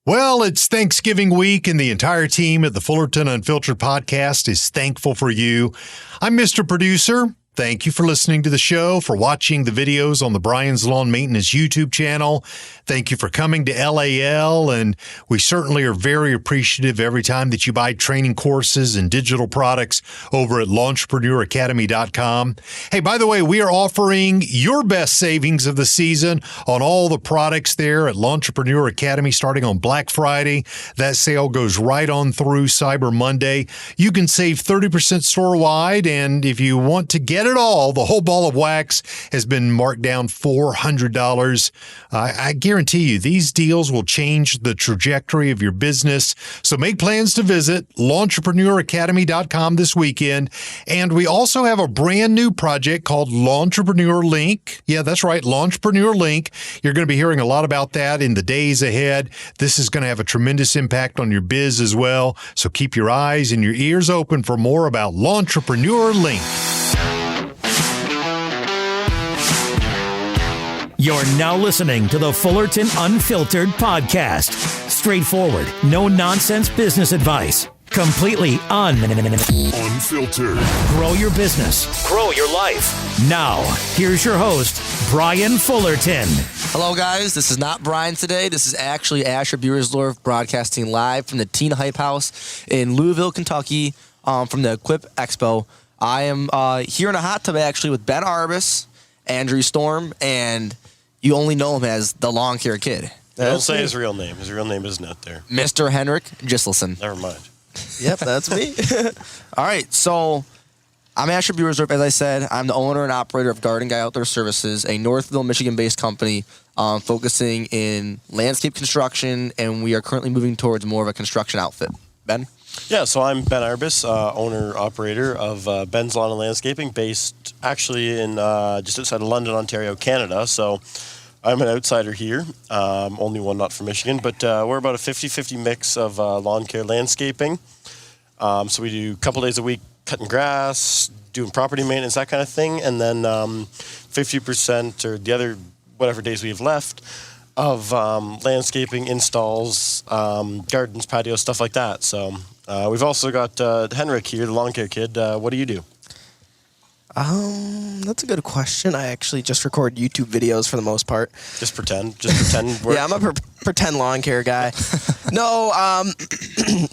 Well, it's Thanksgiving week, and the entire team at the Fullerton Unfiltered podcast is thankful for you. I'm Mr. Producer. Thank you for listening to the show, for watching the videos on the Brian's Lawn Maintenance YouTube channel. Thank you for coming to LAL, and we certainly are very appreciative every time that you buy training courses and digital products over at LawnTrepreneurAcademy.com. Hey, by the way, we are offering your best savings of the season on all the products there at Lawntrepreneur Academy starting on Black Friday. That sale goes right on through Cyber Monday. You can save 30% store-wide, and if you want to get it all, the whole ball of wax has been marked down $400. I guarantee you these deals will change the trajectory of your business. So make plans to visit LawnTrepreneurAcademy.com this weekend. And we also have a brand new project called Lawntrepreneur Link. Yeah, that's right, Lawntrepreneur Link. You're going to be hearing a lot about that in the days ahead. This is going to have a tremendous impact on your biz as well. So keep your eyes and your ears open for more about Lawntrepreneur Link. You're now listening to the Fullerton Unfiltered podcast. Straightforward, no-nonsense business advice. Completely unfiltered. Grow your business. Grow your life. Now, here's your host, Brian Fullerton. Hello, guys. This is not Brian today. This is actually Asher Buersdorf broadcasting live from the Teen Hype House in Louisville, Kentucky, from the Equip Expo. I am here in a hot tub, actually, with Ben Arbus, Andrew Storm, and you only know him as the Lawn Care Kid. Don't say his real name. His real name isn't out there. Mr. Henrik Giselson. Never mind. Yep, that's me. All right, so I'm Asher Buersdorf. As I said, I'm the owner and operator of Garden Guy Outdoor Services, a Northville, Michigan-based company focusing in landscape construction, and we are currently moving towards more of a construction outfit. Ben? Yeah, so I'm Ben Arbus, owner-operator of Ben's Lawn and Landscaping, based actually in just outside of London, Ontario, Canada. So I'm an outsider here, only one not from Michigan, but we're about a 50-50 mix of lawn care landscaping. So we do a couple days a week cutting grass, doing property maintenance, that kind of thing, and then 50% or the other whatever days we have left of landscaping, installs, gardens, patios, stuff like that. So we've also got Henrik here, the lawn care kid. What do you do? That's a good question. I actually just record YouTube videos for the most part. Just pretend. Yeah, I'm a pretend lawn care guy. No,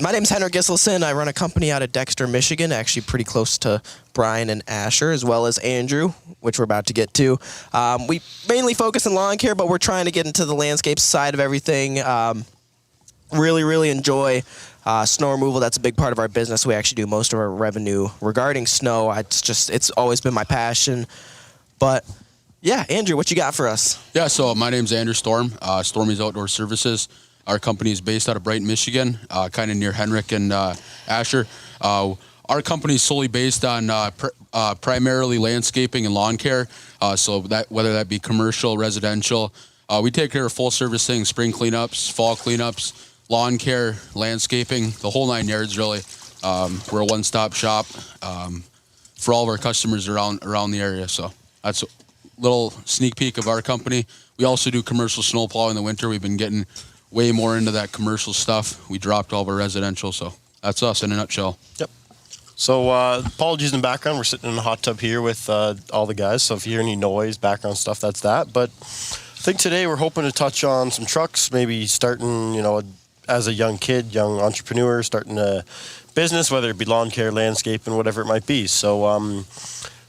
my name's Henrik Giselson. I run a company out of Dexter, Michigan, actually pretty close to Brian and Asher, as well as Andrew, which we're about to get to. We mainly focus on lawn care, but we're trying to get into the landscape side of everything. Really enjoy snow removal. That's a big part of our business. We actually do most of our revenue regarding snow. It's always been my passion. But yeah, Andrew, what you got for us? Yeah, so my name's Andrew Storm, Stormy's Outdoor Services. Our company is based out of Brighton, Michigan, kind of near Henrik and Asher. Our company is solely based on primarily landscaping and lawn care. So that whether that be commercial, residential, we take care of full service things, spring cleanups, fall cleanups, lawn care, landscaping, the whole nine yards, really. We're a one-stop shop for all of our customers around the area. So that's a little sneak peek of our company. We also do commercial snowplow in the winter. We've been getting way more into that commercial stuff. We dropped all of our residential, so that's us in a nutshell. Yep. So apologies in the background. We're sitting in a hot tub here with all the guys. So if you hear any noise, background stuff, that's that. But I think today we're hoping to touch on some trucks, maybe starting, as a young kid, young entrepreneur, starting a business, whether it be lawn care, landscaping, whatever it might be. So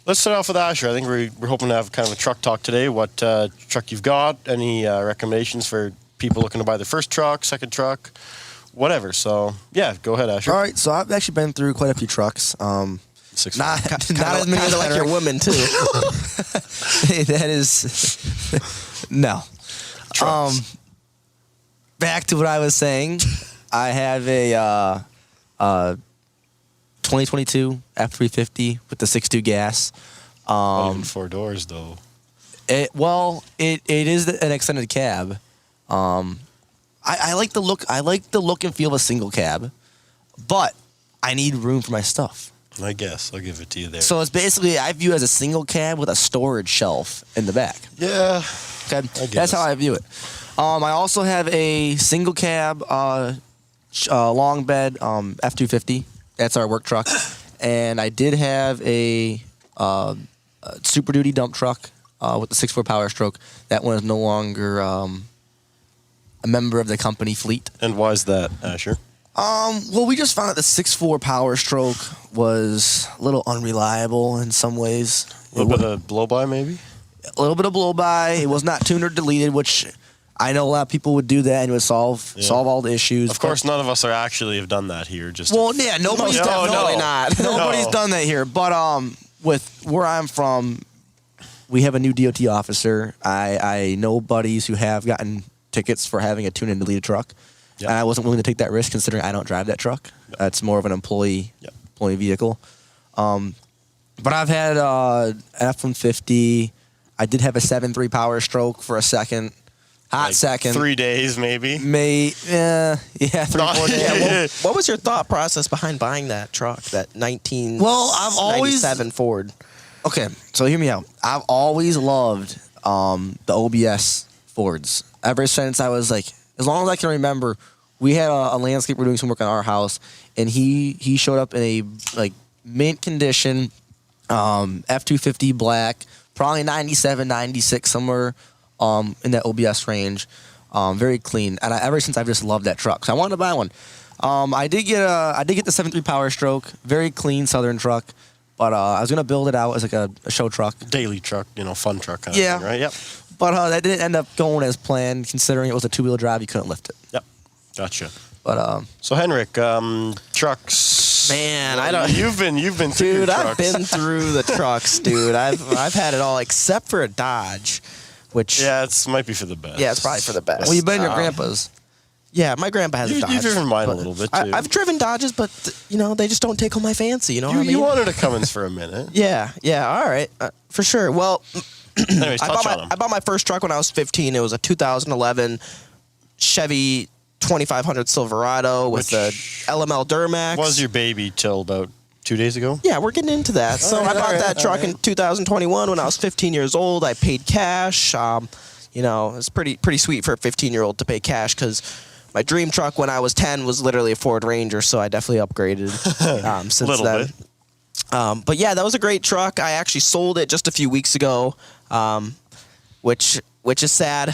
let's start off with Asher. I think we're hoping to have kind of a truck talk today. What truck you've got, any recommendations for people looking to buy their first truck, second truck, whatever. So, yeah, go ahead, Asher. All right, so I've actually been through quite a few trucks. Not as many as like your women, too. That is... No. Trucks. Back to what I was saying. I have a 2022 F350 with the 6.2 gas. Even 4 doors, though. It is an extended cab. I like the look. I like the look and feel of a single cab, but I need room for my stuff. I guess I'll give it to you there. So it's basically I view it as a single cab with a storage shelf in the back. Yeah. Okay, that's how I view it. I also have a single cab, long bed F-250. That's our work truck. And I did have a Super Duty dump truck with the 6.4 Power Stroke. That one is no longer a member of the company fleet. And why is that, Asher? Well, we just found that the 6.4 Power Stroke was a little unreliable in some ways. A little bit of blow-by, maybe? A little bit of blow-by. It was not tuned or deleted, which I know a lot of people would do that and it would solve all the issues. Of course, none of us have done that here. Nobody's definitely not. Nobody's done that here. But with where I'm from, we have a new DOT officer. I know buddies who have gotten tickets for having a tuned and deleted truck. Yep. And I wasn't willing to take that risk considering I don't drive that truck. Yep. That's more of an employee vehicle. But I've had an F-150. I did have a 7.3 Power Stroke for a second. Second. 3 days, maybe? 3 or 4 days. What was your thought process behind buying that truck, that 1997 Ford? Okay, so hear me out. I've always loved the OBS Fords. Ever since I was like, as long as I can remember, we had a landscaper doing some work on our house, and he showed up in a like mint condition F-250 black, probably 97, 96, somewhere in that OBS range. Very clean, and ever since I've just loved that truck. So I wanted to buy one. I did get the 7.3 Power Stroke, very clean Southern truck. But I was gonna build it out as like a show truck, daily truck, fun truck kind of thing, right? Yep. But that didn't end up going as planned, considering it was a 2-wheel drive. You couldn't lift it. Yep. Gotcha. But so Henrik, trucks. Man, I don't. You've been through Dude, trucks. I've been through the trucks, dude. I've had it all except for a Dodge, which it might be for the best. Yeah, it's probably for the best. Well, you've been in your grandpa's. Yeah, my grandpa has a Dodge. You've driven mine a little bit, too. I've driven Dodges, but, they just don't tickle my fancy, you know what I mean? You wanted a Cummins for a minute. Yeah, all right, for sure. Well, anyways, I bought my first truck when I was 15. It was a 2011 Chevy 2500 Silverado with the LML Duramax. Was your baby till about 2 days ago? Yeah, we're getting into that. So I bought that truck in 2021 when I was 15 years old. I paid cash. It's pretty sweet for a 15-year-old to pay cash because my dream truck when I was 10 was literally a Ford Ranger, so I definitely upgraded since then. Bit. But yeah, that was a great truck. I actually sold it just a few weeks ago, which is sad.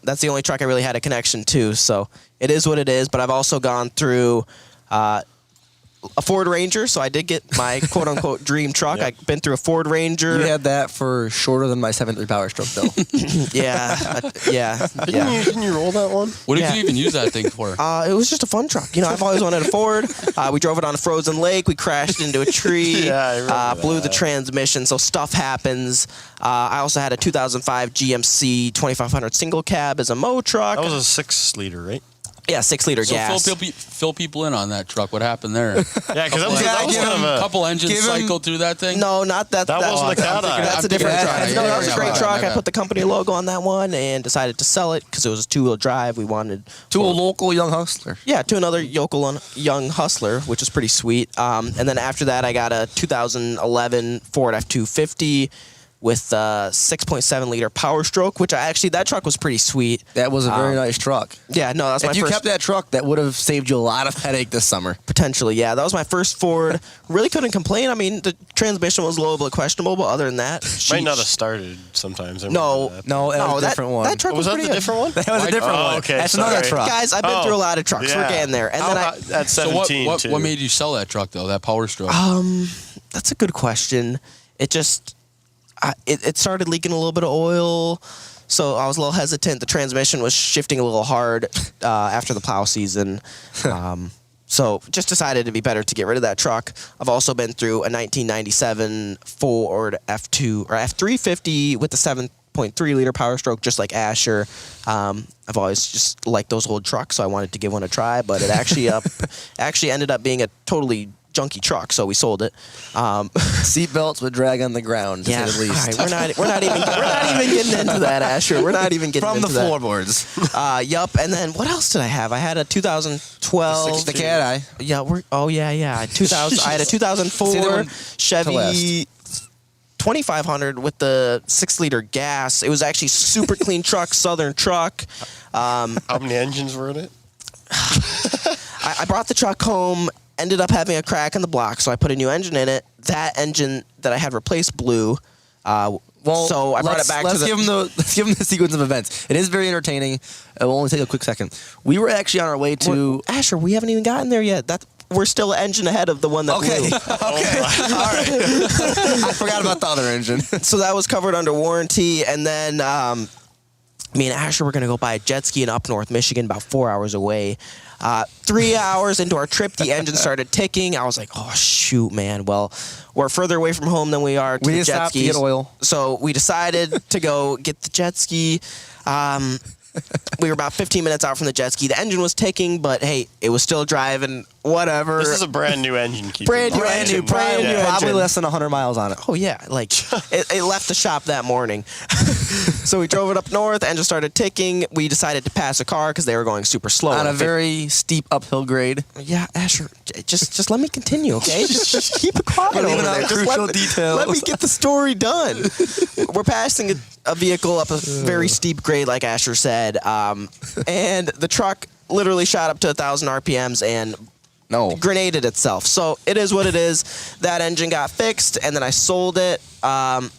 That's the only truck I really had a connection to, so it is what it is. But I've also gone through a Ford Ranger, so I did get my quote-unquote dream truck. Yep. I've been through a Ford Ranger. You had that for shorter than my 7.3 Power Stroke, though. Yeah. Didn't you roll that one? What did you even use that thing for? It was just a fun truck. I've always wanted a Ford. We drove it on a frozen lake. We crashed into a tree. I remember blew that. the transmission, so stuff happens. I also had a 2005 GMC 2500 single cab as a mow truck. That was a 6-liter, right? Yeah, 6-liter So gas. fill people in on that truck. What happened there? Yeah, because that was kind of a... couple engines cycled through that thing? No, not that. That wasn't the Cat-Eye. That's a different Yeah, truck. yeah, No, that was a yeah, great yeah, truck. my I bad. put the company logo on that one and decided to sell it because it was a 2-wheel drive. We wanted To a local young hustler. Yeah, to another young hustler, which is pretty sweet. And then after that, I got a 2011 Ford F-250 with a 6.7 liter Power Stroke, which that truck was pretty sweet. That was a very nice truck. Yeah, no, that's my If you first. kept that truck, that would have saved you a lot of headache this summer. Potentially, yeah. That was my first Ford. Really couldn't complain. I mean, the transmission was a little bit questionable, but other than that, Might not have started sometimes. I No. remember that. No, that was a different one. That truck Was that pretty the good. different one? That was a different one. Okay, That's another sorry. truck. Guys, I've been through a lot of trucks. Yeah. We're getting there. And then At So 17, too. what made you sell that truck, though, that Power Stroke? That's a good question. It just, it started leaking a little bit of oil, so I was a little hesitant. The transmission was shifting a little hard after the plow season. So just decided it'd be better to get rid of that truck. I've also been through a 1997 Ford F350 with the 7.3 liter Power Stroke, just like Asher. I've always just liked those old trucks, so I wanted to give one a try, but it actually ended up being a totally junky truck, so we sold it. Seatbelts would drag on the ground, to say the least. All right, we're not even getting into that, Asher. We're not even getting From into the that. floorboards. Yup. And then what else did I have? I had a 2012. The Cat-Eye. Yeah. I had a 2004 See, the one to Chevy 2500 with the 6-liter gas. It was actually super clean truck, Southern truck. How many engines were in it? I brought the truck home, ended up having a crack in the block, so I put a new engine in it. That engine that I had replaced blew. So I brought it back to the... Let's give them the sequence of events. It is very entertaining. It will only take a quick second. We were actually on our way to... Asher, we haven't even gotten there yet. We're still an engine ahead of the one that Okay. blew. Okay. All right. I forgot about the other engine. So that was covered under warranty, and then me and Asher were going to go buy a jet ski in up north Michigan, about 4 hours away. 3 hours into our trip, the engine started ticking. I was like, oh, shoot, man. Well, we're further away from home than we are to We the didn't jet stop to skis. get oil. So we decided to go get the jet ski. We were about 15 minutes out from the jet ski. The engine was ticking, but hey, it was still driving. Whatever. This is a brand new engine. Brand new engine. Probably engine. less than 100 miles on it. Oh yeah, like it left the shop that morning. So we drove it up north. The engine started ticking. We decided to pass a car because they were going super slow. On a very steep uphill grade. Yeah, Asher, just let me continue, okay? Just keep it quiet over leaving there. out Just crucial let details. me get the story done. We're passing a vehicle up a very steep grade, like Asher said, and the truck literally shot up to 1,000 RPMs and grenaded itself. So it is what it is. That engine got fixed, and then I sold it. I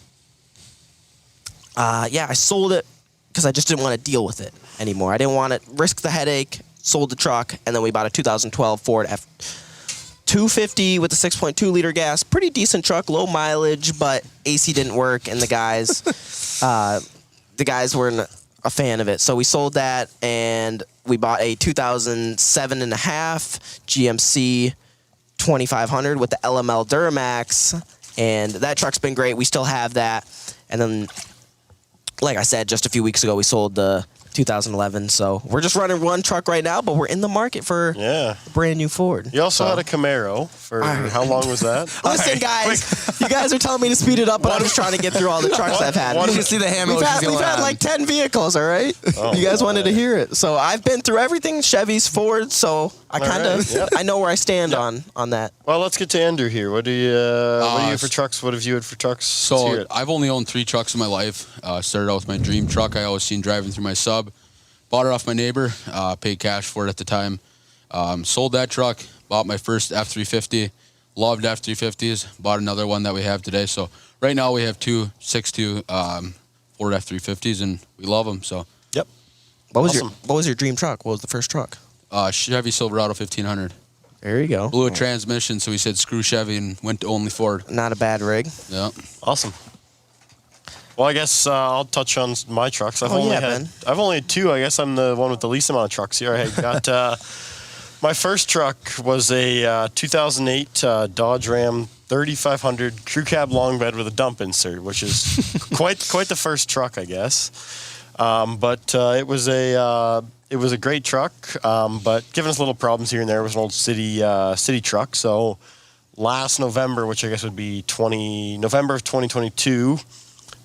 sold it because I just didn't want to deal with it anymore. I didn't want to risk the headache. Sold the truck, and then we bought a 2012 Ford F250 with a 6.2 liter gas. Pretty decent truck, low mileage, but AC didn't work, and the guys weren't a fan of it. So we sold that, and we bought a 2007 and a half GMC 2500 with the LML Duramax, and that truck's been great. We still have that. And then, like I said, just a few weeks ago, we sold the 2011. So we're just running one truck right now, but we're in the market for a brand new Ford. You also had a Camaro for how long was that? Listen, guys, you guys are telling me to speed it up, but I'm just trying to get through all the trucks I've had. You can see the hammer. We've had like 10 vehicles, all right? You guys wanted to hear it. So I've been through everything, Chevys, Fords, so I kind of I know where I stand on that. Well, let's get to Andrew here. What do you for trucks? What have you had for trucks? So I've only owned 3 trucks in my life. Started out with my dream truck. I always seen driving through my sub. Bought it off my neighbor. Paid cash for it at the time. Sold that truck. Bought my first F350. Loved F350s. Bought another one that we have today. So right now we have 2 6.2 Ford F350s, and we love them. So yep. What was your dream truck? What was the first truck? Chevy Silverado 1500. There you go. Blew a transmission, so we said screw Chevy and went to only Ford. Not a bad rig. Yeah. Awesome. Well, I guess I'll touch on my trucks. I've only had 2. I guess I'm the one with the least amount of trucks here. I got my first truck was a 2008 Dodge Ram 3500 crew cab long bed with a dump insert, which is quite the first truck, I guess. But it was a great truck, but giving us little problems here and there. It was an old city truck. So last November, which I guess would be November of 2022.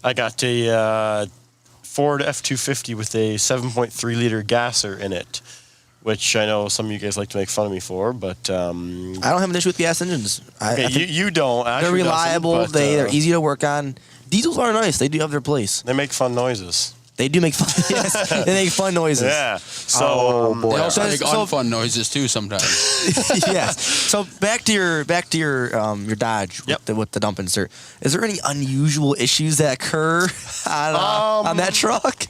I got a Ford F250 with a 7.3 liter gasser in it, which I know some of you guys like to make fun of me for, but I don't have an issue with gas engines. I you don't. Asher they're reliable. Doesn't, but, They're easy to work on. Diesels are nice. They do have their place. They make fun noises. They do make fun. Yes, they make fun noises. Yeah. So They also make unfun noises too sometimes. Yes. So back to your Dodge with the dump insert. Is there any unusual issues that occur on that truck?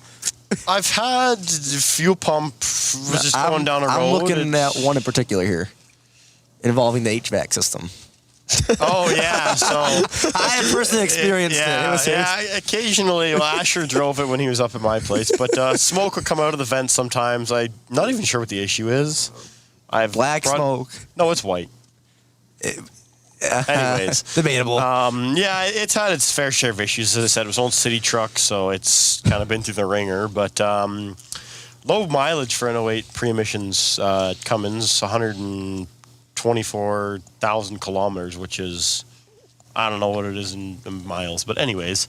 I've had fuel pump was just going down a road. I'm looking at one in particular here, involving the HVAC system. Oh yeah, so I have personally experienced it. Occasionally, Asher drove it when he was up at my place, but smoke would come out of the vents sometimes. I'm not even sure what the issue is. Black smoke. No, it's white. Anyways, debatable. It's had its fair share of issues. As I said, it was an old city truck, so it's kind of been through the ringer. But low mileage for an 08 pre-emissions Cummins, 124,000 kilometers, which is, I don't know what it is in miles. But anyways,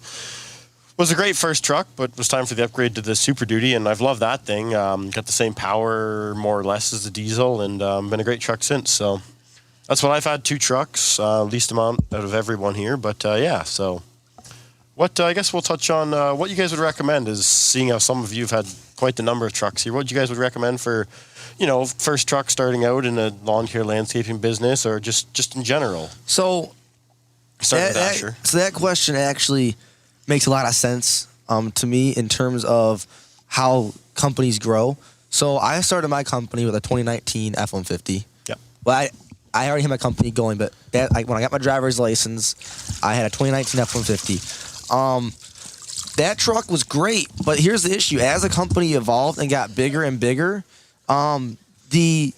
was a great first truck, but it was time for the upgrade to the Super Duty, and I've loved that thing. Got the same power, more or less, as the diesel, and been a great truck since. So that's what I've had, 2 trucks, least amount out of everyone here. But so What I guess we'll touch on what you guys would recommend is seeing how some of you have had quite the number of trucks here. What you guys would recommend for, first truck starting out in a lawn care landscaping business or just in general? So, Start with Asher. so that question actually makes a lot of sense to me in terms of how companies grow. So I started my company with a 2019 F-150. Yep. Well, I already had my company going, but when I got my driver's license, I had a 2019 F-150. That truck was great, but here's the issue. As the company evolved and got bigger and bigger, the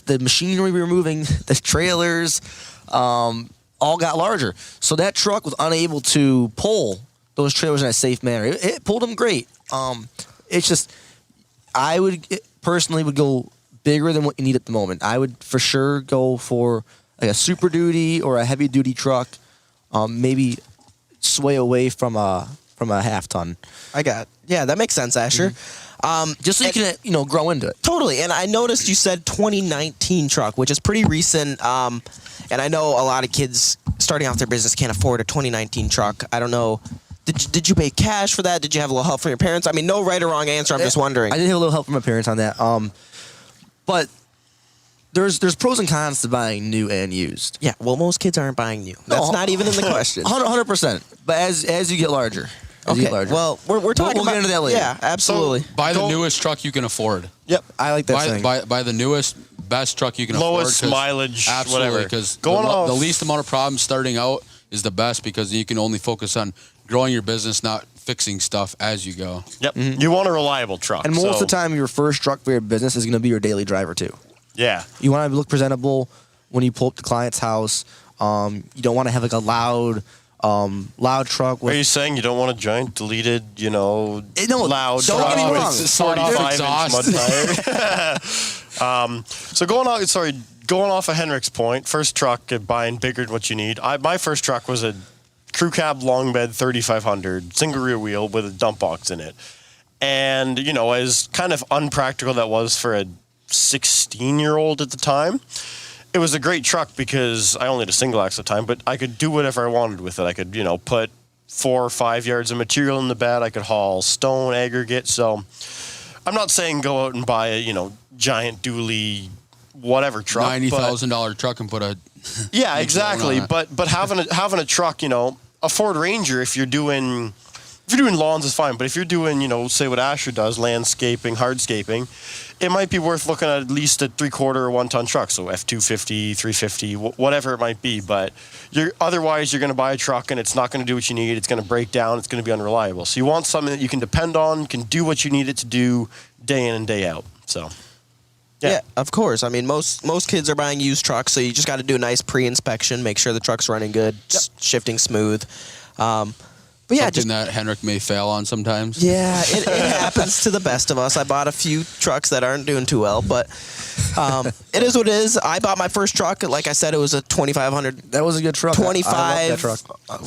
machinery we were moving, the trailers, all got larger. So that truck was unable to pull those trailers in a safe manner. It pulled them great. It's just, personally would go bigger than what you need at the moment. I would for sure go for like a Super Duty or a heavy duty truck. Maybe sway away from a half ton. Yeah, that makes sense, Asher. Just so you can grow into it. Totally. And I noticed you said 2019 truck, which is pretty recent. And I know a lot of kids starting off their business can't afford a 2019 truck. I don't know. Did you pay cash for that? Did you have a little help from your parents? I mean, no right or wrong answer. I'm just wondering. I did have a little help from my parents on that. But there's pros and cons to buying new and used. Yeah, well, most kids aren't buying new. That's not even in the question. 100%. But as you get larger. Well, we're talking We'll get into that later. Yeah, absolutely. Buy the newest truck you can afford. Yep. I like that saying. Buy the newest, best truck you can Lowest afford. mileage, absolutely, whatever. Because Going the least amount of problems starting out is the best because you can only focus on growing your business, not fixing stuff as you go. Yep. Mm-hmm. You want a reliable truck. And most of the time, your first truck for your business is going to be your daily driver, too. Yeah. You want to look presentable when you pull up to the client's house. You don't want to have like a loud truck. Are you saying you don't want a giant deleted, loud don't truck get me with wrong. 45-inch mud tires? So going off of Henrik's point, first truck, buying bigger than what you need. My first truck was a crew cab long bed 3500, single rear wheel with a dump box in it. And, as kind of unpractical that was for a 16-year-old at the time, it was a great truck because I only had a single axle at the time, but I could do whatever I wanted with it. I could, put 4 or 5 yards of material in the bed. I could haul stone, aggregate. So I'm not saying go out and buy a, giant dually whatever truck. $90,000 truck and put a... Yeah, exactly. But having a truck, a Ford Ranger, if you're doing lawns is fine, but if you're doing, say what Asher does, landscaping, hardscaping, it might be worth looking at least a 3/4 or 1 ton truck, so F250, 350, whatever it might be. But otherwise you're going to buy a truck and it's not going to do what you need. It's going to break down. It's going to be unreliable. So you want something that you can depend on, can do what you need it to do day in and day out. So. Yeah, of course. I mean, most kids are buying used trucks, so you just got to do a nice pre-inspection, make sure the truck's running good, shifting smooth. But yeah, something that Henrik may fail on sometimes. Yeah, it happens to the best of us. I bought a few trucks that aren't doing too well, but it is what it is. I bought my first truck. Like I said, it was a 2500. That was a good truck. 25. I love that truck.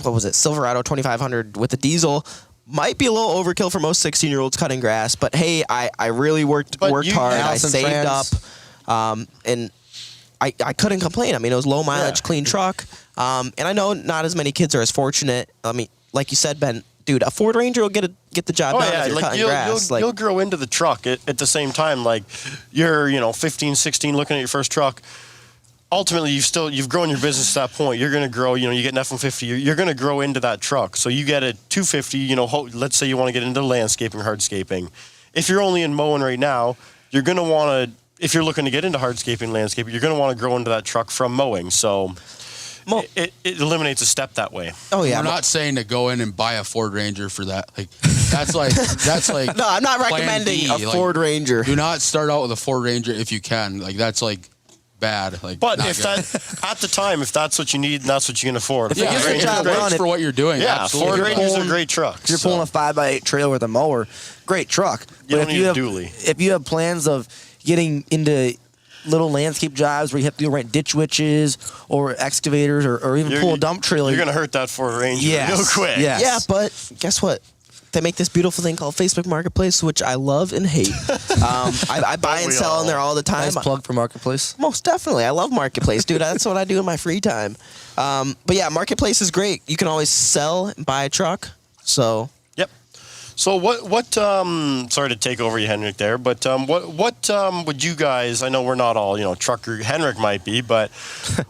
What was it? Silverado 2500 with a diesel. Might be a little overkill for most 16-year-olds cutting grass, but hey, I really worked hard. I saved up, and I couldn't complain. I mean, it was low mileage, clean truck. And I know not as many kids are as fortunate. I mean, like you said, Ben, dude, a Ford Ranger will get the job done if you're cutting grass. You'll grow into the truck at the same time. Like you're 15, 16, looking at your first truck. Ultimately, you've grown your business at that point. You're going to grow. You get an F-150. You're going to grow into that truck. So you get a 250. Let's say you want to get into landscaping, hardscaping. If you're only in mowing right now, you're going to want to. If you're looking to get into hardscaping, landscaping, you're going to want to grow into that truck from mowing. So it eliminates a step that way. Oh yeah, we're not saying to go in and buy a Ford Ranger for that. Like that's like no, I'm not recommending a Ford Ranger. Do not start out with a Ford Ranger if you can. Like that's like bad. Like, but if at the time, if that's what you need and that's what you can afford, it's for what you're doing. Yeah, absolutely. Ford Rangers are great trucks. If you're pulling a 5x8 trailer with a mower, great truck. You don't need a dually. If you have plans of getting into little landscape jobs where you have to go rent ditch witches or excavators or even pull a dump trailer, you're going to hurt that Ford Ranger real quick. Yes. Yeah, but guess what? they make this beautiful thing called Facebook Marketplace, which I love and hate. I buy and sell in there all the time. Nice plug for Marketplace. Most definitely. I love Marketplace, dude. That's what I do in my free time. But yeah, Marketplace is great. You can always sell and buy a truck. So Yep. So what sorry to take over you, Henrik, there, but what would you guys, I know we're not all, trucker, Henrik might be, but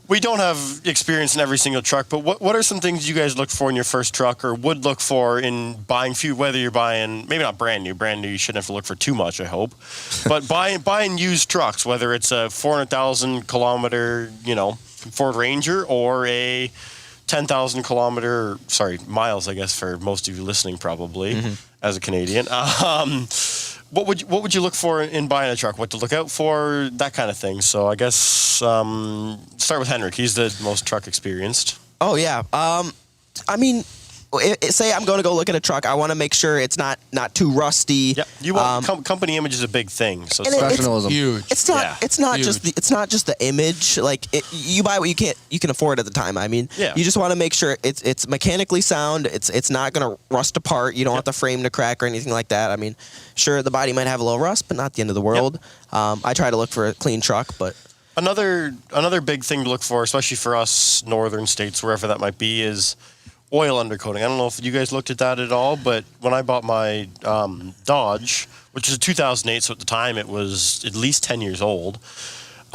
we don't have experience in every single truck, but what are some things you guys look for in your first truck or would look for in buying whether you're buying, maybe not brand new, you shouldn't have to look for too much, I hope, but buying used trucks, whether it's a 400,000 kilometer, Ford Ranger or a 10,000 miles, I guess, for most of you listening, probably, as a Canadian. What would you look for in buying a truck? What to look out for? That kind of thing. So I guess start with Henrik. He's the most truck experienced. Oh yeah. I mean, say I'm going to go look at a truck. I want to make sure it's not too rusty. Yep. You want company image is a big thing. So Professionalism. Huge. It's not. Yeah. It's not Huge. just the image. Like you buy what you can afford at the time. I mean, Yeah. you just want to make sure it's mechanically sound. It's not going to rust apart. You don't want the frame to crack or anything like that. I mean, sure, the body might have a little rust, but not the end of the world. I try to look for a clean truck, but Another big thing to look for, especially for us northern states, wherever that might be, is oil undercoating. I don't know if you guys looked at that at all, but when I bought my Dodge, which is a 2008, so at the time it was at least 10 years old,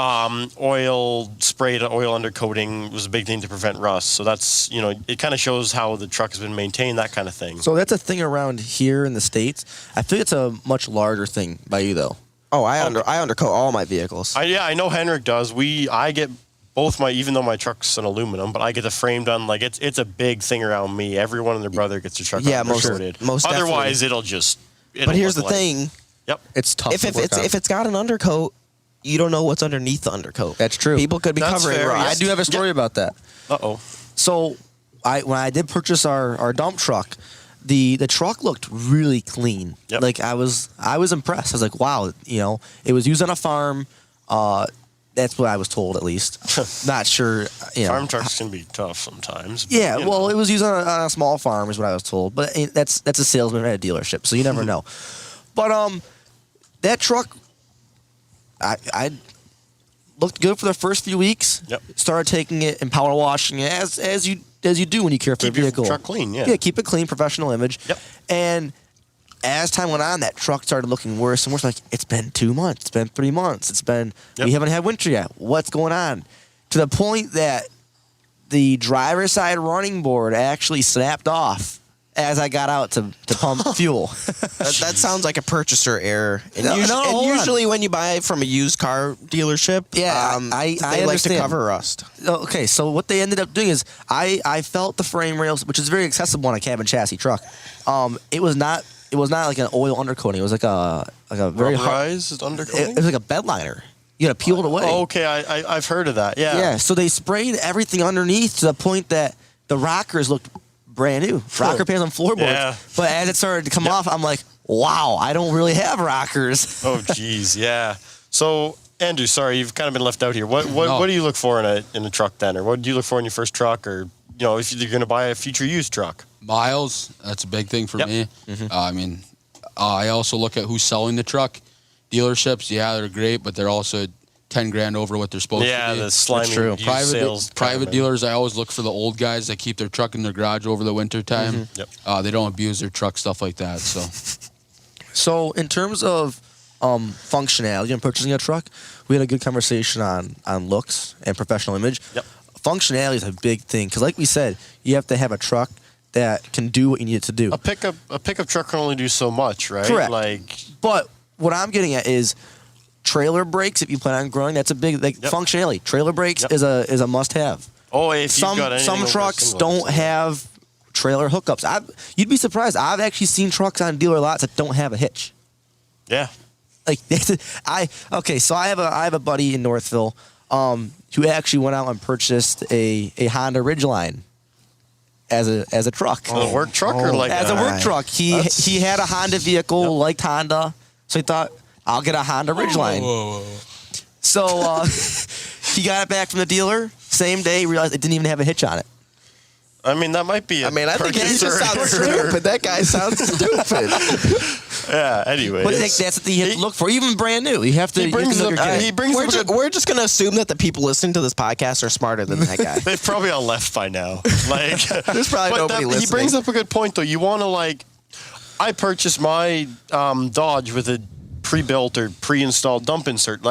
oil undercoating was a big thing to prevent rust. So that's, it kind of shows how the truck has been maintained, that kind of thing. So that's a thing around here in the States. I think it's a much larger thing by you, though. I undercoat all my vehicles. I know Henrik does. I get both even though my truck's an aluminum, but I get the frame done. Like it's a big thing around me. Everyone and their brother gets their truck undercoated. most Otherwise, definitely. But here's the thing. Yep. It's tough. If it's got an undercoat, you don't know what's underneath the undercoat. That's true. People could be That's covering fair, rust. I do have a story about that. Uh-oh. So, when I did purchase our dump truck, the truck looked really clean. Yep. Like I was impressed. I was like, wow, it was used on a farm. That's what I was told, at least. Not sure. Farm trucks can be tough sometimes. But, Yeah, well, it was used on a small farm, is what I was told. But that's a salesman at a dealership, so you never know. But that truck, I looked good for the first few weeks. Yep. Started taking it and power washing it as you do when you care for Keep a vehicle. your truck clean, yeah. Yeah, keep it clean, professional image. Yep. And as time went on, that truck started looking worse and worse. Like, it's been 2 months. It's been 3 months. We haven't had winter yet. What's going on? To the point that the driver's side running board actually snapped off as I got out to pump fuel. That sounds like a purchaser error. And, No, hold on. usually when you buy from a used car dealership, Yeah, I they like to understand. cover rust. Okay, so what they ended up doing is I felt the frame rails, which is very accessible on a cab and chassis truck. It was not like an oil undercoating. It was like a very hard. Rubberized undercoating? It was like a bed liner. You got to peel it away. Oh, okay, I've heard of that. Yeah. Yeah. So they sprayed everything underneath to the point that the rockers looked brand new. Rocker pans on floorboards. Yeah. But as it started to come off, I'm like, wow, I don't really have rockers. Oh, geez, yeah. So, Andrew, sorry, you've kind of been left out here. What do you look for in a truck then, or what do you look for in your first truck, or if you're going to buy a future used truck? Miles, that's a big thing for Yep. me. I also look at who's selling the truck. Dealerships, yeah, they're great, but they're also 10 grand over what they're supposed to be. The slimy true. used Private sales. private dealers, I always look for the old guys that keep their truck in their garage over the winter time. Yep. They don't abuse their truck, stuff like that. So in terms of functionality and purchasing a truck, we had a good conversation on looks and professional image. Yep. Functionality is a big thing because, like we said, you have to have a truck that can do what you need it to do. A pickup truck can only do so much, right? Correct. Like, But what I'm getting at is trailer brakes. If you plan on growing, that's a big functionality. Trailer brakes Yep. is a must-have. if you've got anything Some over a trucks single don't axle. have trailer hookups. You'd be surprised. I've actually seen trucks on dealer lots that don't have a hitch. Yeah. Like so I have a buddy in Northville who actually went out and purchased a Honda Ridgeline as a truck. A work truck or like As a work truck. He had a Honda vehicle, liked Honda, so he thought, I'll get a Honda Ridgeline. So he got it back from the dealer. Same day, realized it didn't even have a hitch on it. I mean, that might be. I think he just sounds stupid. That guy sounds stupid. Yeah. Anyway, But that's what you have to look for, even brand new. You have to. We're just gonna assume that the people listening to this podcast are smarter than that guy. They've probably all left by now. Like, there's probably nobody listening. He brings up a good point, though. You want to I purchased my Dodge with a pre-built or pre-installed dump insert.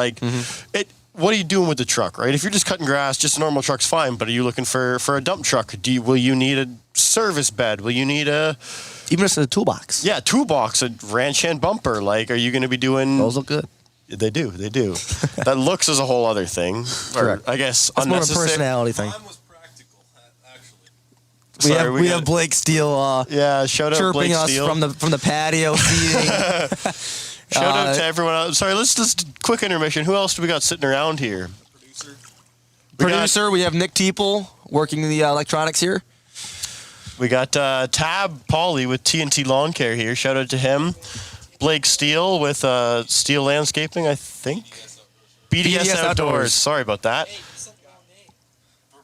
What are you doing with the truck, right? If you're just cutting grass, just a normal truck's fine. But are you looking for a dump truck? Will you need a service bed? Will you need even just a toolbox? Yeah, toolbox, a ranch hand bumper. Are you going to be doing? Those look good. They do. That looks is a whole other thing. Correct. Or, I guess That's more of a unnecessary. personality thing. Mine was practical, actually. We have Blake Steele. Shout out chirping Blake us Steele. from the patio seating. Shout out to everyone else. Sorry, let's just quick intermission. Who else do we got sitting around here? Producer, we have Nick Teeple working the electronics here. We got Tab Pauly with TNT Lawn Care here. Shout out to him. Blake Steele with Steele Landscaping, I think. BDS Outdoors. Sorry about that. For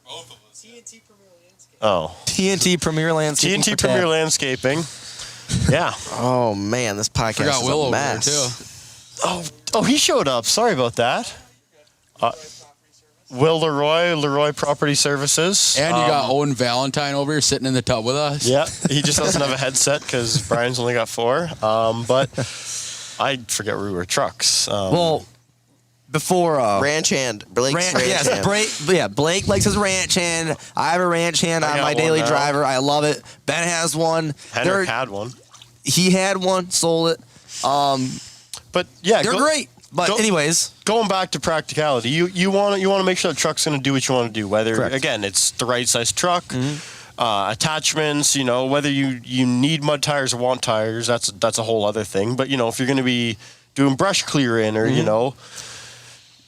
both of us. TNT Premier Landscaping. Oh. TNT Premier Landscaping. TNT Premier Landscaping. Yeah. Oh man, this podcast Forgot is Will a over there mess. too. Oh, he showed up. Sorry about that. Will Leroy Property Services. And you got Owen Valentine over here sitting in the tub with us. Yeah, he just doesn't have a headset because Brian's only got 4. But I forget where we were. Trucks. Before ranch hand, Blake's ranch yes, hand. Blake likes his ranch hand. I have a ranch hand on got my one daily now. driver. I love it. Ben has one. Henrik had one. He had one, sold it. But yeah, They're great. But anyways, going back to practicality, you want to make sure the truck's going to do what you want to do. Whether Correct. again it's the right size truck, attachments. Whether you need mud tires or want tires, that's a whole other thing. But if you're going to be doing brush clearing or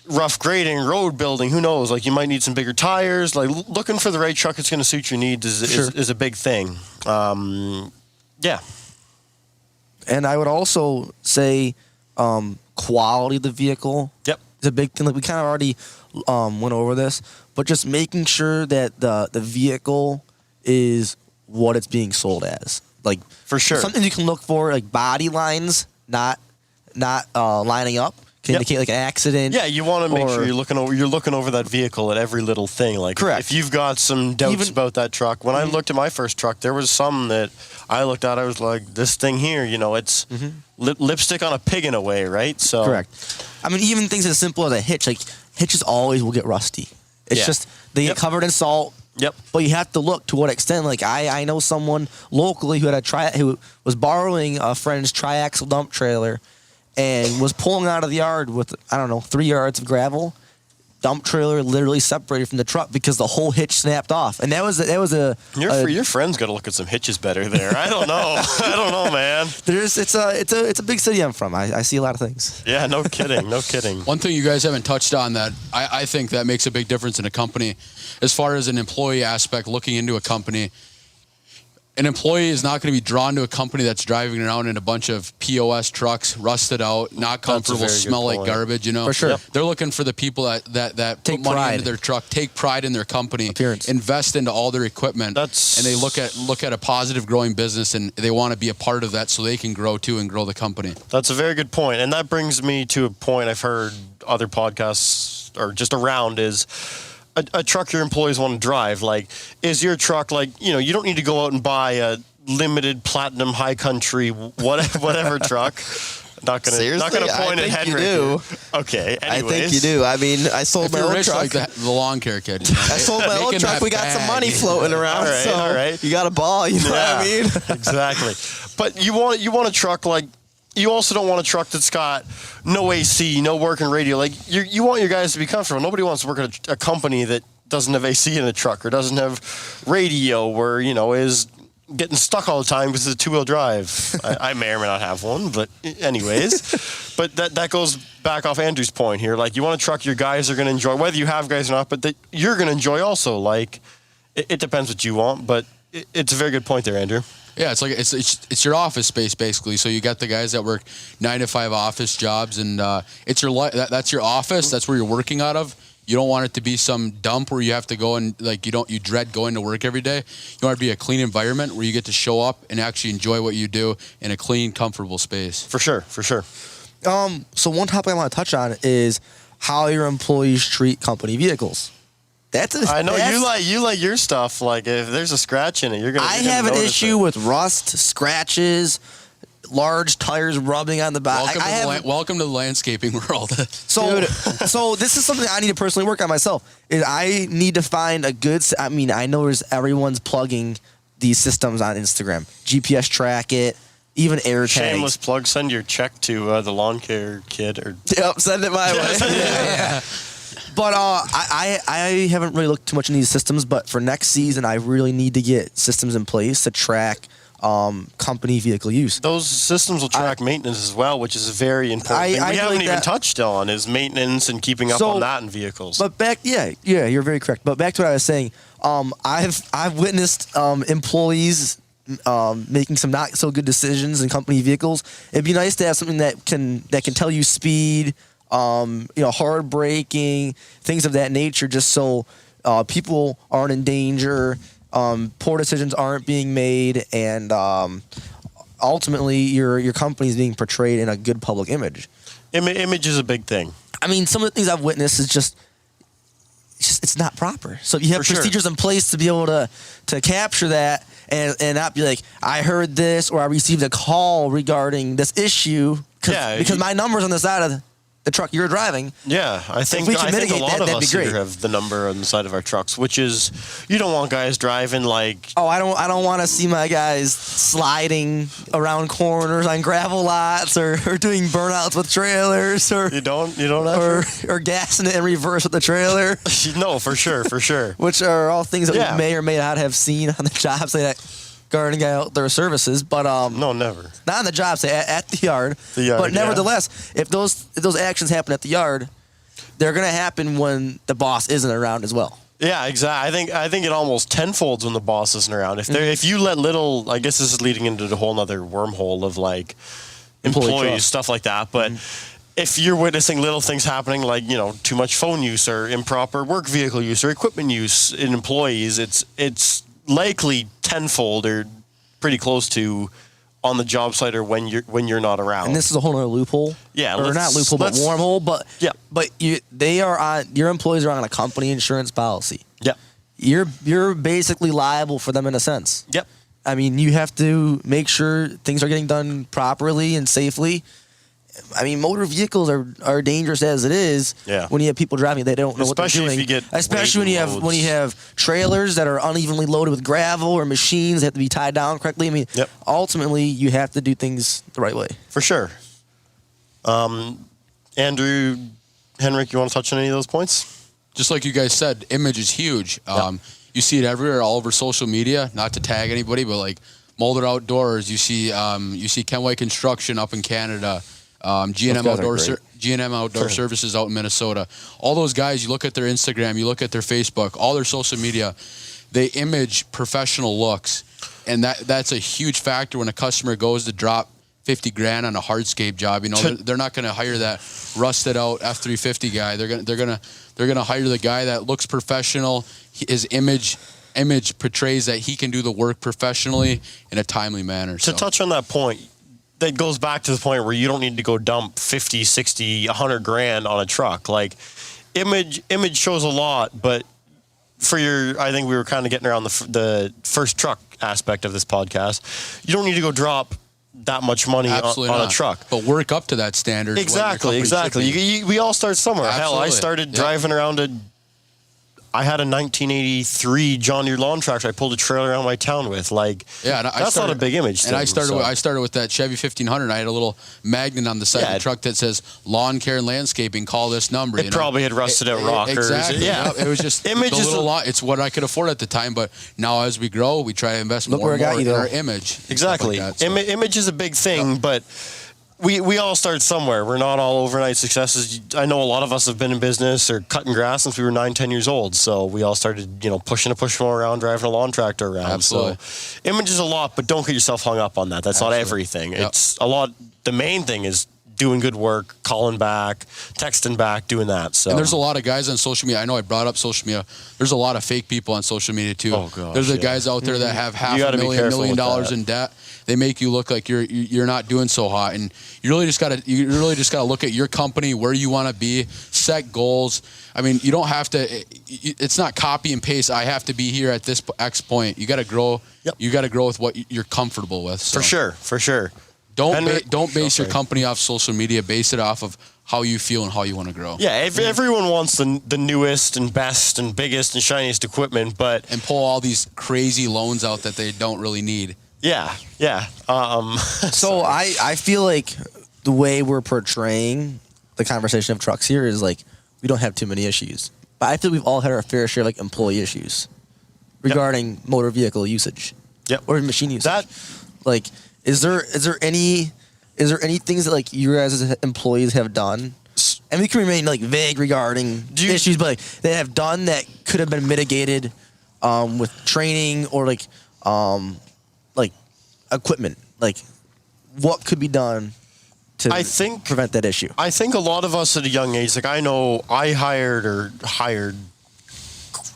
rough grading, road building, who knows? You might need some bigger tires. Looking for the right truck that's going to suit your needs is a big thing. Yeah. And I would also say quality of the vehicle is a big thing. We kind of already went over this, but just making sure that the vehicle is what it's being sold as. For sure. Something you can look for, body lines not lining up. Can indicate an accident. Yeah, you want to make sure you're looking over that vehicle at every little thing. Correct. If you've got some doubts about that truck, when I looked at my first truck, there was some that I looked at. I was like, this thing here, it's lipstick on a pig in a way, right? So correct. I mean, even things as simple as a hitch. Hitches always will get rusty. It's just they get covered in salt. Yep. But you have to look to what extent. I know someone locally who had who was borrowing a friend's triaxle dump trailer. And was pulling out of the yard with, 3 yards of gravel. Dump trailer literally separated from the truck because the whole hitch snapped off. And that was a your friend's got to look at some hitches better there. I don't know. I don't know, man. It's a big city I'm from. I see a lot of things. Yeah, no kidding. No kidding. One thing you guys haven't touched on that I think that makes a big difference in a company, as far as an employee aspect, looking into a company. An employee is not going to be drawn to a company that's driving around in a bunch of POS trucks, rusted out, not comfortable, smell like garbage, For sure. They're looking for the people that Take put money pride. into their truck, take pride in their company, Appearance. invest into all their equipment, and they look at a positive growing business, and they want to be a part of that so they can grow too and grow the company. That's a very good point. And that brings me to a point I've heard other podcasts or just around is a truck your employees want to drive. Is your truck you don't need to go out and buy a limited platinum high country whatever truck. Not gonna point at Henry. You do. Okay. Anyways. I think you do. I mean, I sold my old truck. Like the lawn care kid. I sold my old truck. We got some money floating around. All right. You got a ball. You know what I mean? Exactly. But you want a truck you also don't want a truck that's got no AC, no working radio. You want your guys to be comfortable. Nobody wants to work at a company that doesn't have AC in the truck or doesn't have radio or, is getting stuck all the time because it's a 2-wheel drive. I may or may not have one, but anyways. But that goes back off Andrew's point here. You want a truck your guys are going to enjoy, whether you have guys or not, but that you're going to enjoy also. It depends what you want, but it's a very good point there, Andrew. Yeah, it's your office space basically. So you got the guys that work 9 to 5 office jobs, and it's that's your office. That's where you're working out of. You don't want it to be some dump where you have to go and like you dread going to work every day. You want it to be a clean environment where you get to show up and actually enjoy what you do in a clean, comfortable space. For sure. So one topic I want to touch on is how your employees treat company vehicles. I know you like your stuff. Like if there's a scratch in it, you're gonna. I have an issue with rust, scratches, large tires rubbing on the back. Welcome to the landscaping world. So this is something I need to personally work on myself. Is I need to find a good. I mean, I know everyone's plugging these systems on Instagram, GPS track it, even air tags. Shameless plug. Send your check to the lawn care kid or. Yep, send it my way. Yeah. But I haven't really looked too much into these systems. But for next season, I really need to get systems in place to track company vehicle use. Those systems will track maintenance as well, which is a very important thing. We haven't even touched on is maintenance and keeping up on that in vehicles. But you're very correct. But back to what I was saying, I've witnessed employees making some not so good decisions in company vehicles. It'd be nice to have something that can tell you speed, hard braking, things of that nature, just so people aren't in danger. Poor decisions aren't being made, and ultimately your company is being portrayed in a good public image. Image is a big thing. I mean, some of the things I've witnessed is just it's not proper. So you have procedures in place to be able to capture that and not be like, I heard this or I received a call regarding this issue because my number's on the side of the truck you're driving. Yeah, I think a lot of us here have the number on the side of our trucks, which is you don't want guys driving like. Oh, I don't want to see my guys sliding around corners on gravel lots or doing burnouts with trailers or you don't or gassing it in reverse with the trailer. No, for sure. Which are all things that we may or may not have seen on the job site at Garden Outdoor Services, but no, never. Not on the job site, at the yard. But nevertheless, if those actions happen at the yard, they're going to happen when the boss isn't around as well. Yeah, exactly. I think it almost tenfolds when the boss isn't around. If you let little, I guess this is leading into a whole other wormhole of like employees, stuff like that. But if you're witnessing little things happening, like too much phone use or improper work vehicle use or equipment use in employees, it's likely tenfold or pretty close to on the job site or when you're not around. And this is a whole other loophole. Yeah, or not loophole, but wormhole. But your employees are on a company insurance policy. Yep. You're basically liable for them in a sense. Yep. I mean, you have to make sure things are getting done properly and safely. I mean, motor vehicles are dangerous as it is. Yeah. When you have people driving, they don't know what they're doing. Especially when you have trailers that are unevenly loaded with gravel or machines that have to be tied down correctly. I mean, ultimately, you have to do things the right way. For sure. Andrew, Henrik, you want to touch on any of those points? Just like you guys said, image is huge. You see it everywhere, all over social media. Not to tag anybody, but like Mulder Outdoors, you see Ken White Construction up in Canada. G&M Outdoor Services out in Minnesota. All those guys, you look at their Instagram, you look at their Facebook, all their social media, they image professional looks. And that's a huge factor when a customer goes to drop $50,000 on a hardscape job. They're not going to hire that rusted out F-350 guy. They're going to hire the guy that looks professional. His image portrays that he can do the work professionally in a timely manner. To touch on that point, that goes back to the point where you don't need to go dump 50, 60, 100 grand on a truck. Like image shows a lot, but I think we were kind of getting around the first truck aspect of this podcast. You don't need to go drop that much money on a truck. But work up to that standard. Exactly. We all start somewhere. Absolutely. Hell, I started driving around I had a 1983 John Deere lawn tractor I pulled a trailer around my town with. That's not a big image. And I started with that Chevy 1500. I had a little magnet on the side of the truck that says lawn care and landscaping, call this number. It probably had rusted out rockers. Exactly. Yeah. It was just it's what I could afford at the time. But now as we grow, we try to invest more and more in our image. Exactly. Like that, image is a big thing, but we all start somewhere. We're not all overnight successes. I know a lot of us have been in business or cutting grass since we were 9, 10 years old. So we all started, pushing a push mower around, driving a lawn tractor around. Absolutely. So image is a lot, but don't get yourself hung up on that. That's not everything. It's a lot. The main thing is doing good work, calling back, texting back, doing that. So And there's a lot of guys on social media. I know I brought up social media. There's a lot of fake people on social media too. Oh, gosh, there's the yeah. guys out there that have You gotta be $500,000 careful with $1 million that. in debt. They make you look like you're not doing so hot, and you really just gotta look at your company, where you want to be, set goals. I mean, you don't have to. It's not copy and paste. I have to be here at this X point. You got to grow. Yep. You got to grow with what you're comfortable with. So. For sure. Don't base your company off social media. Base it off of how you feel and how you want to grow. Yeah, everyone wants the newest and best and biggest and shiniest equipment, but And pull all these crazy loans out that they don't really need. yeah. So I feel like the way we're portraying the conversation of trucks here is like we don't have too many issues. But I feel we've all had our fair share of like employee issues regarding motor vehicle usage. Yep. Or machine usage. That like is there any things that like you guys as employees have done? And we can remain like vague regarding issues, but like they have done that could have been mitigated with training or like equipment. Like what could be done to prevent that issue? I think a lot of us at a young age, like I know I hired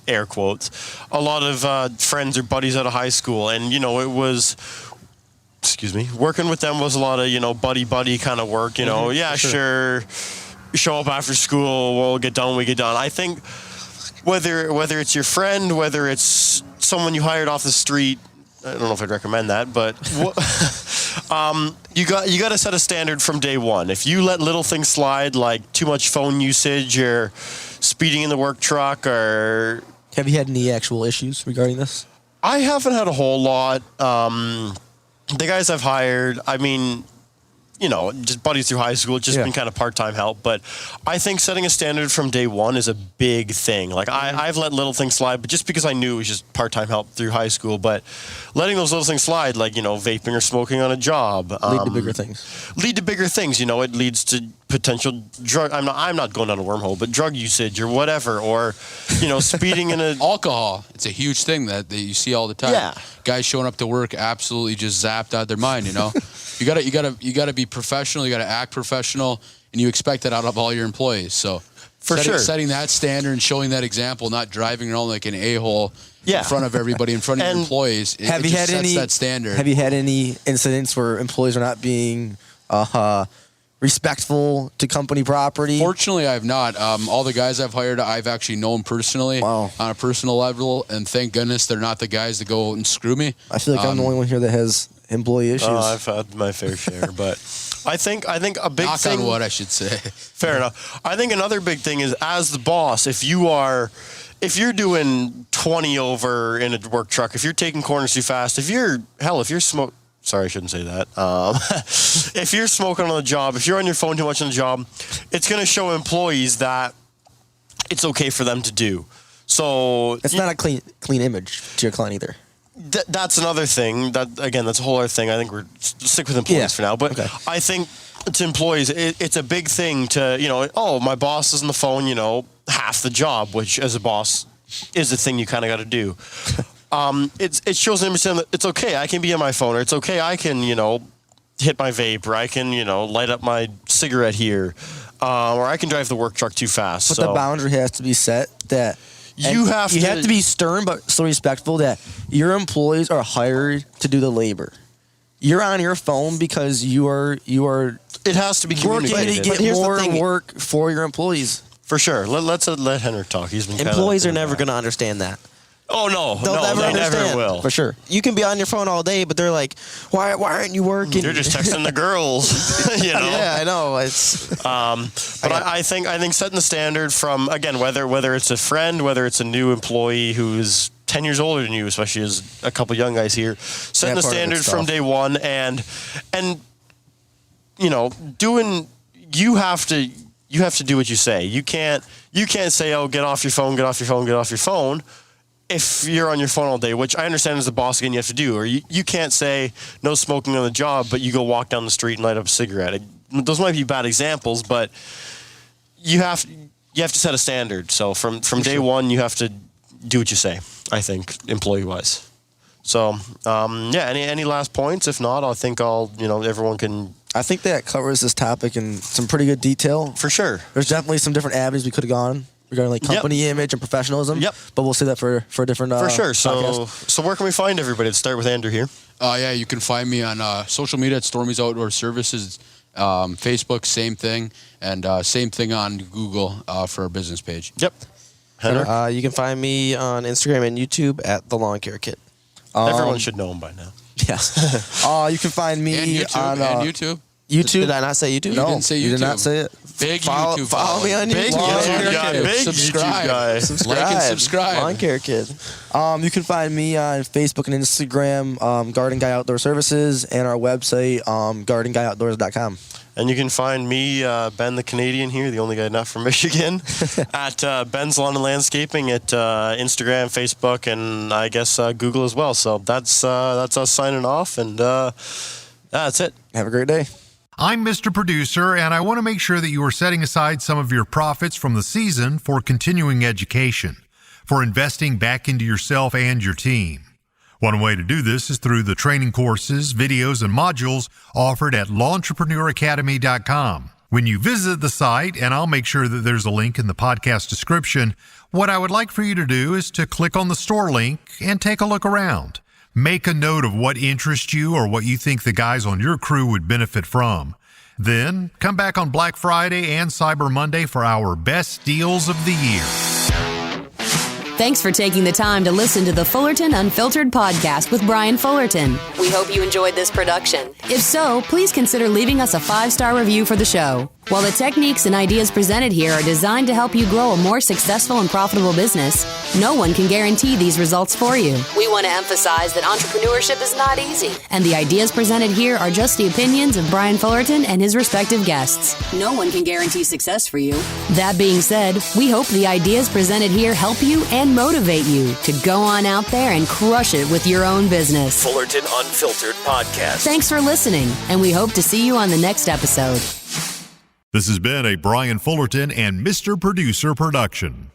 air quotes, a lot of friends or buddies out of high school, and it was, working with them was a lot of buddy kind of work. Sure, show up after school, we'll get done. I think whether it's your friend, whether it's someone you hired off the street, I don't know if I'd recommend that, but you got to set a standard from day one. If you let little things slide, like too much phone usage or speeding in the work truck, or have you had any actual issues regarding this? I haven't had a whole lot. The guys I've hired, I mean, just buddies through high school, just been kind of part-time help. But I think setting a standard from day one is a big thing. Like I've let little things slide, but just because I knew it was just part-time help through high school. But letting those little things slide, like, vaping or smoking on a job. Lead to bigger things. It leads to potential drug. I'm not going down a wormhole, but drug usage or whatever, or, speeding in a... Alcohol. It's a huge thing that you see all the time. Yeah. Guys showing up to work absolutely just zapped out of their mind, You gotta be professional. You gotta act professional, and you expect that out of all your employees. So, setting that standard and showing that example, not driving around like an a-hole in front of everybody, in front of your employees. Have you had any that standard? Have you had any incidents where employees are not being respectful to company property? Fortunately, I've not. All the guys I've hired, I've actually known personally on a personal level, and thank goodness they're not the guys that go and screw me. I feel like I'm the only one here that has employee issues. I've had my fair share, but I think a big Knock thing. on wood, I should say. Fair enough. I think another big thing is, as the boss, if you're doing 20 over in a work truck, if you're taking corners too fast, if you're sorry, I shouldn't say that. If you're smoking on the job, if you're on your phone too much on the job, it's going to show employees that it's okay for them to do. So it's not a clean image to your client either. That's another thing. That's a whole other thing. I think we're stick with employees for now. But I think to employees, it's a big thing to, my boss is on the phone, half the job, which as a boss is the thing you kind of got to do. It shows them that it's okay. I can be on my phone, or it's okay. I can, hit my vape, or I can, light up my cigarette here, or I can drive the work truck too fast. But the boundary has to be set that you have to be stern but still respectful, that your employees are hired to do the labor. You're on your phone because you are. It has to be communicated. Working to get more work for your employees. For sure. Let's let Henrik talk. He's been employees are never going to understand that. Oh no, they never will. For sure. You can be on your phone all day, but they're like, "Why aren't you working?" You're just texting the girls. Yeah, I know. It's. But I think setting the standard from, again, whether it's a friend, whether it's a new employee who's 10 years older than you, especially as a couple young guys here, setting the standard from day one, and you have to do what you say. You can't say, "Oh, get off your phone." If you're on your phone all day, which I understand as a boss, again, you have to do, or you can't say no smoking on the job, but you go walk down the street and light up a cigarette. Those might be bad examples, but you have to set a standard. So from day one, you have to do what you say, I think, employee-wise. So, any last points? If not, I think everyone can I think that covers this topic in some pretty good detail. For sure. There's definitely some different avenues we could have gone regarding like company image and professionalism. Yep. But we'll say that for a different For sure. podcast. So where can we find everybody? Let's start with Andrew here. Yeah, you can find me on social media at Stormy's Outdoor Services. Facebook, same thing. And same thing on Google for our business page. Yep. Henrik? You can find me on Instagram and YouTube at The Lawn Care Kit. Everyone should know him by now. Yes. You can find me And YouTube. on YouTube. YouTube. Did I not say YouTube? You No, didn't say you did YouTube. not say it. Big Follow YouTube. follow me on Big YouTube. YouTube guy. Big Subscribe. YouTube guy. Subscribe. Like and subscribe. Lawn Care Kid. You can find me on Facebook and Instagram, Garden Guy Outdoor Services, and our website, gardenguyOutdoors.com. And you can find me, Ben the Canadian here, the only guy not from Michigan, at Ben's Lawn and Landscaping at Instagram, Facebook, and I guess Google as well. So that's us signing off, and that's it. Have a great day. I'm Mr. Producer, and I want to make sure that you are setting aside some of your profits from the season for continuing education, for investing back into yourself and your team. One way to do this is through the training courses, videos, and modules offered at LawnTrepreneurAcademy.com. When you visit the site, and I'll make sure that there's a link in the podcast description, what I would like for you to do is to click on the store link and take a look around. Make a note of what interests you or what you think the guys on your crew would benefit from. Then, come back on Black Friday and Cyber Monday for our best deals of the year. Thanks for taking the time to listen to the Fullerton Unfiltered podcast with Brian Fullerton. We hope you enjoyed this production. If so, please consider leaving us a 5-star review for the show. While the techniques and ideas presented here are designed to help you grow a more successful and profitable business, no one can guarantee these results for you. We want to emphasize that entrepreneurship is not easy, and the ideas presented here are just the opinions of Brian Fullerton and his respective guests. No one can guarantee success for you. That being said, we hope the ideas presented here help you and motivate you to go on out there and crush it with your own business. Fullerton Unfiltered Podcast. Thanks for listening, and we hope to see you on the next episode. This has been a Brian Fullerton and Mr. Producer production.